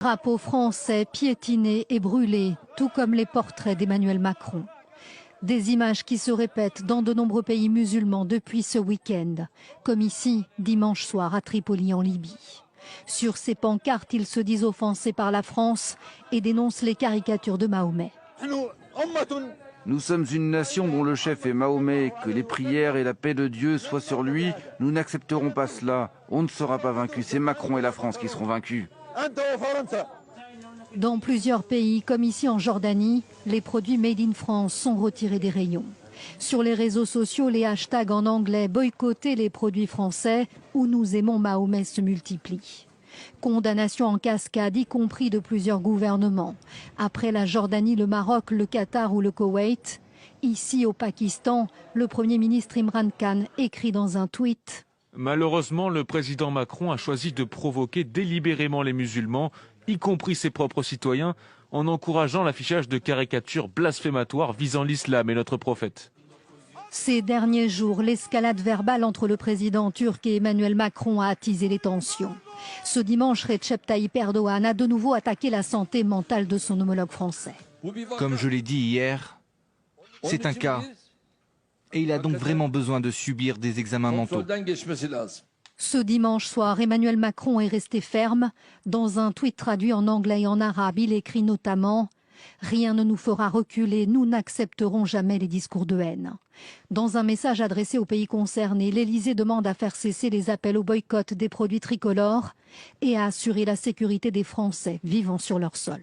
Drapeau français piétiné et brûlé, tout comme les portraits d'Emmanuel Macron. Des images qui se répètent dans de nombreux pays musulmans depuis ce week-end, comme ici, dimanche soir à Tripoli en Libye. Sur ces pancartes, ils se disent offensés par la France et dénoncent les caricatures de Mahomet. Nous sommes une nation dont le chef est Mahomet, que les prières et la paix de Dieu soient sur lui. Nous n'accepterons pas cela. On ne sera pas vaincus. C'est Macron et la France qui seront vaincus. Dans plusieurs pays, comme ici en Jordanie, les produits Made in France sont retirés des rayons. Sur les réseaux sociaux, les hashtags en anglais « boycotter les produits français » ou « nous aimons Mahomet » se multiplient. Condamnation en cascade, y compris de plusieurs gouvernements. Après la Jordanie, le Maroc, le Qatar ou le Koweït, ici au Pakistan, le Premier ministre Imran Khan écrit dans un tweet « Malheureusement, le président Macron a choisi de provoquer délibérément les musulmans, y compris ses propres citoyens, en encourageant l'affichage de caricatures blasphématoires visant l'islam et notre prophète. » Ces derniers jours, l'escalade verbale entre le président turc et Emmanuel Macron a attisé les tensions. Ce dimanche, Recep Tayyip Erdogan a de nouveau attaqué la santé mentale de son homologue français. Comme je l'ai dit hier, c'est un cas. Et il a donc vraiment besoin de subir des examens mentaux. Ce dimanche soir, Emmanuel Macron est resté ferme. Dans un tweet traduit en anglais et en arabe, il écrit notamment « Rien ne nous fera reculer, nous n'accepterons jamais les discours de haine ». Dans un message adressé aux pays concernés, l'Elysée demande à faire cesser les appels au boycott des produits tricolores et à assurer la sécurité des Français vivant sur leur sol.